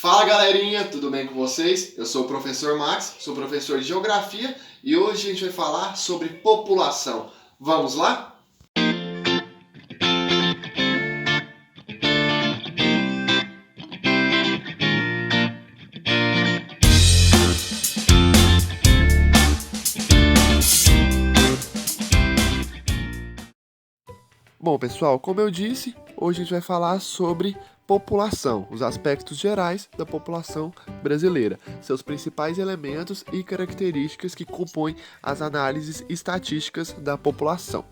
Fala galerinha, tudo bem com vocês? Eu sou o professor Max, sou professor de Geografia e hoje a gente vai falar sobre população. Vamos lá? Bom pessoal, como eu disse, hoje a gente vai falar sobre população, os aspectos gerais da população brasileira, seus principais elementos e características que compõem as análises estatísticas da população.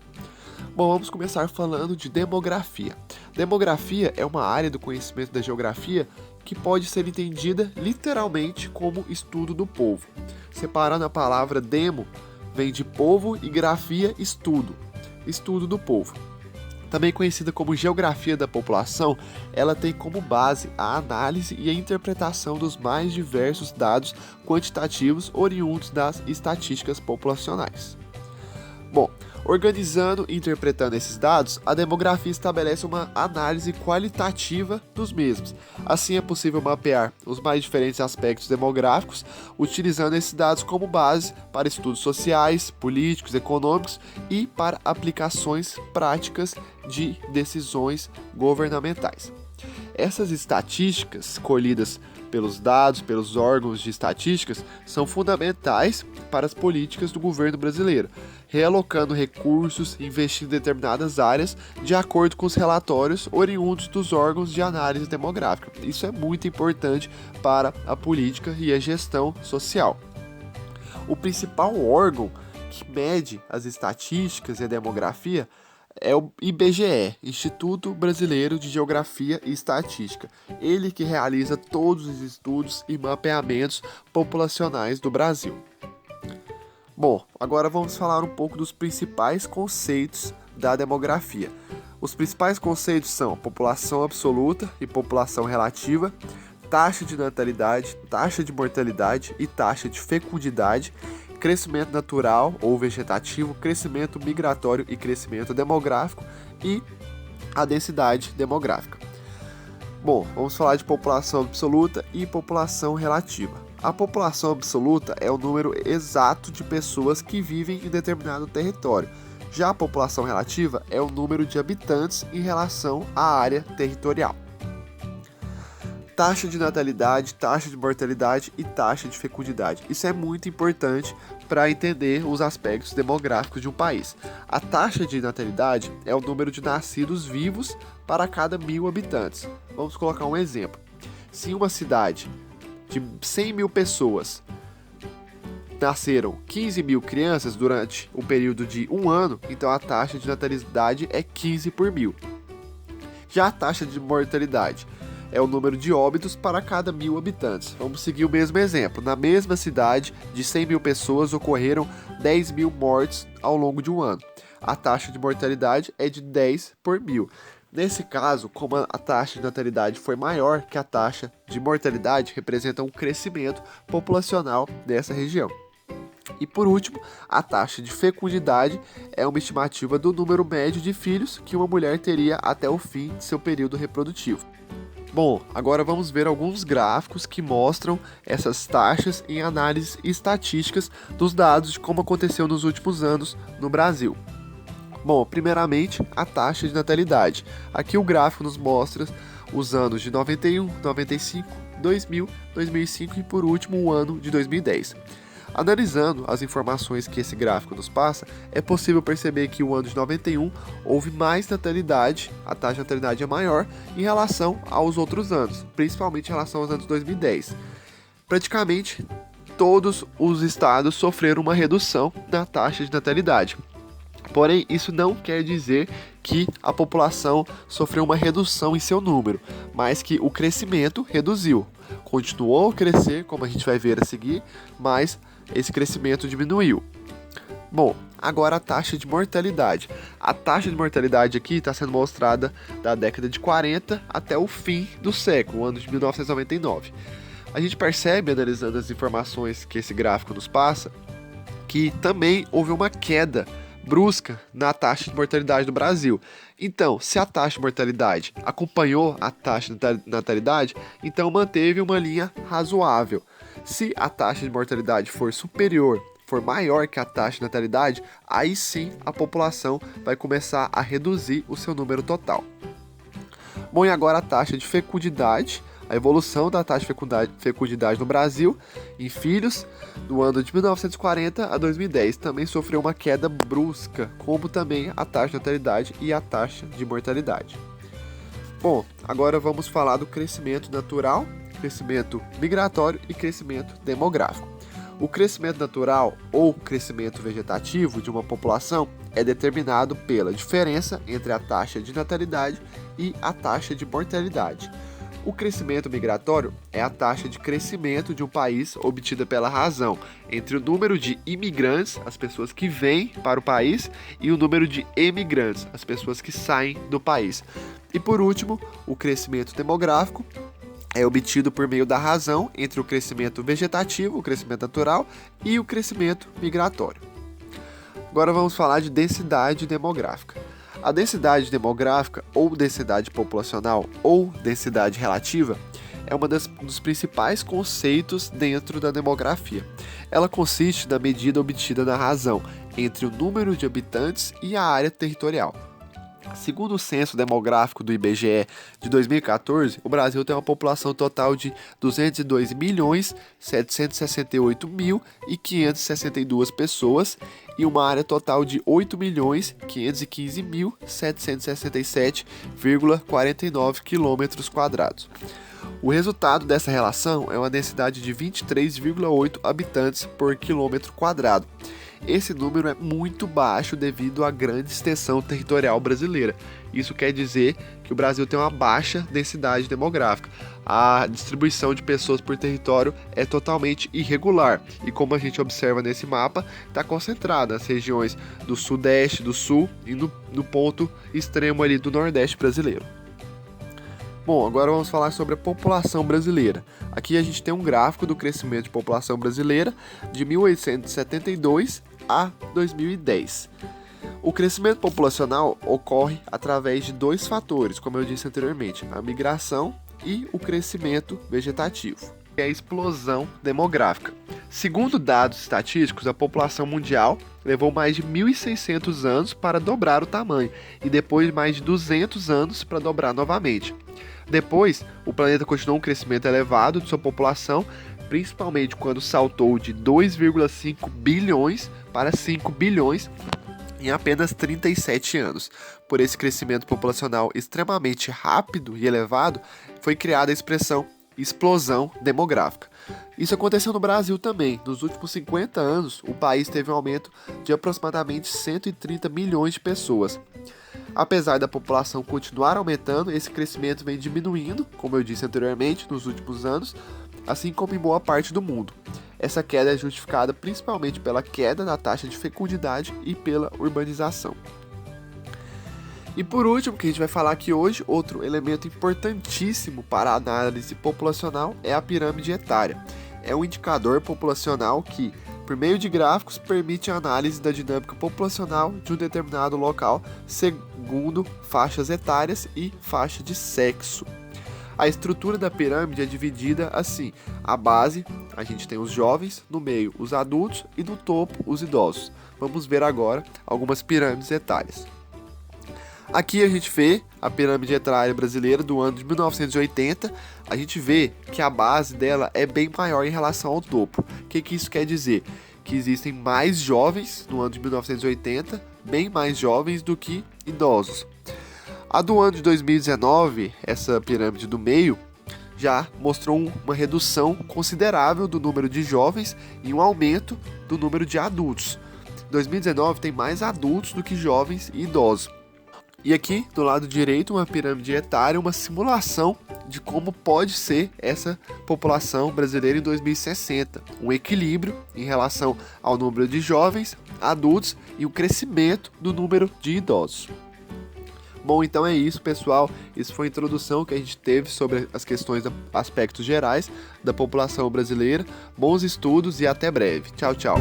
Bom, vamos começar falando de demografia. Demografia é uma área do conhecimento da geografia que pode ser entendida literalmente como estudo do povo. Separando a palavra demo, vem de povo e grafia, estudo do povo. Também conhecida como geografia da população, ela tem como base a análise e a interpretação dos mais diversos dados quantitativos oriundos das estatísticas populacionais. Bom, organizando e interpretando esses dados, a demografia estabelece uma análise qualitativa dos mesmos. Assim é possível mapear os mais diferentes aspectos demográficos, utilizando esses dados como base para estudos sociais, políticos, econômicos e para aplicações práticas de decisões governamentais. Essas estatísticas colhidas pelos dados, pelos órgãos de estatísticas, são fundamentais para as políticas do governo brasileiro, realocando recursos, investindo em determinadas áreas de acordo com os relatórios oriundos dos órgãos de análise demográfica. Isso é muito importante para a política e a gestão social. O principal órgão que mede as estatísticas e a demografia é o IBGE, Instituto Brasileiro de Geografia e Estatística. Ele que realiza todos os estudos e mapeamentos populacionais do Brasil. Bom, agora vamos falar um pouco dos principais conceitos da demografia. Os principais conceitos são população absoluta e população relativa, taxa de natalidade, taxa de mortalidade e taxa de fecundidade, crescimento natural ou vegetativo, crescimento migratório e crescimento demográfico e a densidade demográfica. Bom, vamos falar de população absoluta e população relativa. A população absoluta é o número exato de pessoas que vivem em determinado território. Já a população relativa é o número de habitantes em relação à área territorial. Taxa de natalidade, taxa de mortalidade e taxa de fecundidade. Isso é muito importante para entender os aspectos demográficos de um país. A taxa de natalidade é o número de nascidos vivos para cada 1.000 habitantes. Vamos colocar um exemplo. Se em uma cidade de 100 mil pessoas nasceram 15 mil crianças durante um período de um ano, então a taxa de natalidade é 15 por 1.000. Já a taxa de mortalidade é o número de óbitos para cada 1.000 habitantes. Vamos seguir o mesmo exemplo. Na mesma cidade, de 100 mil pessoas, ocorreram 10 mil mortes ao longo de um ano. A taxa de mortalidade é de 10 por 1.000. Nesse caso, como a taxa de natalidade foi maior que a taxa de mortalidade, representa um crescimento populacional dessa região. E por último, a taxa de fecundidade é uma estimativa do número médio de filhos que uma mulher teria até o fim de seu período reprodutivo. Bom, agora vamos ver alguns gráficos que mostram essas taxas em análises estatísticas dos dados de como aconteceu nos últimos anos no Brasil. Bom, primeiramente, a taxa de natalidade. Aqui o gráfico nos mostra os anos de 91, 95, 2000, 2005 e por último o ano de 2010. Analisando as informações que esse gráfico nos passa, é possível perceber que no ano de 91 houve mais natalidade, a taxa de natalidade é maior em relação aos outros anos, principalmente em relação aos anos 2010. Praticamente todos os estados sofreram uma redução na taxa de natalidade. Porém, isso não quer dizer que a população sofreu uma redução em seu número, mas que o crescimento reduziu. Continuou a crescer, como a gente vai ver a seguir, mas esse crescimento diminuiu. Bom, agora a taxa de mortalidade. A taxa de mortalidade aqui está sendo mostrada da década de 40 até o fim do século, o ano de 1999. A gente percebe, analisando as informações que esse gráfico nos passa, que também houve uma queda brusca na taxa de mortalidade do Brasil. Então, se a taxa de mortalidade acompanhou a taxa de natalidade, então manteve uma linha razoável. Se a taxa de mortalidade for superior, for maior que a taxa de natalidade, aí sim a população vai começar a reduzir o seu número total. Bom, e agora a taxa de fecundidade, a evolução da taxa de fecundidade no Brasil em filhos do ano de 1940 a 2010 também sofreu uma queda brusca, como também a taxa de natalidade e a taxa de mortalidade. Bom, agora vamos falar do crescimento natural, crescimento migratório e crescimento demográfico. O crescimento natural ou crescimento vegetativo de uma população é determinado pela diferença entre a taxa de natalidade e a taxa de mortalidade. O crescimento migratório é a taxa de crescimento de um país obtida pela razão entre o número de imigrantes, as pessoas que vêm para o país, e o número de emigrantes, as pessoas que saem do país. E por último, o crescimento demográfico é obtido por meio da razão entre o crescimento vegetativo, o crescimento natural, e o crescimento migratório. Agora vamos falar de densidade demográfica. A densidade demográfica, ou densidade populacional, ou densidade relativa, é um dos principais conceitos dentro da demografia. Ela consiste na medida obtida na razão entre o número de habitantes e a área territorial. Segundo o censo demográfico do IBGE de 2014, o Brasil tem uma população total de 202.768.562 pessoas e uma área total de 8.515.767,49 km². O resultado dessa relação é uma densidade de 23,8 habitantes por quilômetro quadrado. Esse número é muito baixo devido à grande extensão territorial brasileira. Isso quer dizer que o Brasil tem uma baixa densidade demográfica. A distribuição de pessoas por território é totalmente irregular e, como a gente observa nesse mapa, está concentrada nas regiões do Sudeste, do Sul e no ponto extremo ali do Nordeste brasileiro. Bom, agora vamos falar sobre a população brasileira. Aqui a gente tem um gráfico do crescimento de população brasileira de 1872 a 2010. O crescimento populacional ocorre através de dois fatores, como eu disse anteriormente, a migração e o crescimento vegetativo, que é a explosão demográfica. Segundo dados estatísticos, a população mundial levou mais de 1.600 anos para dobrar o tamanho e depois mais de 200 anos para dobrar novamente. Depois, o planeta continuou um crescimento elevado de sua população, principalmente quando saltou de 2,5 bilhões para 5 bilhões em apenas 37 anos. Por esse crescimento populacional extremamente rápido e elevado, foi criada a expressão explosão demográfica. Isso aconteceu no Brasil também. Nos últimos 50 anos, o país teve um aumento de aproximadamente 130 milhões de pessoas. Apesar da população continuar aumentando, esse crescimento vem diminuindo, como eu disse anteriormente, nos últimos anos, assim como em boa parte do mundo. Essa queda é justificada principalmente pela queda na taxa de fecundidade e pela urbanização. E por último, que a gente vai falar aqui hoje, outro elemento importantíssimo para a análise populacional é a pirâmide etária. É um indicador populacional que, por meio de gráficos, permite a análise da dinâmica populacional de um determinado local segundo faixas etárias e faixa de sexo. A estrutura da pirâmide é dividida assim: a base, a gente tem os jovens, no meio os adultos e no topo os idosos. Vamos ver agora algumas pirâmides etárias. Aqui a gente vê a pirâmide etária brasileira do ano de 1980, a gente vê que a base dela é bem maior em relação ao topo. O que isso quer dizer? Que existem mais jovens no ano de 1980, bem mais jovens do que idosos. A do ano de 2019, essa pirâmide do meio, já mostrou uma redução considerável do número de jovens e um aumento do número de adultos. 2019 tem mais adultos do que jovens e idosos. E aqui, do lado direito, uma pirâmide etária, uma simulação de como pode ser essa população brasileira em 2060. Um equilíbrio em relação ao número de jovens, adultos e o crescimento do número de idosos. Bom, então é isso, pessoal. Isso foi a introdução que a gente teve sobre as questões, aspectos gerais da população brasileira. Bons estudos e até breve. Tchau, tchau.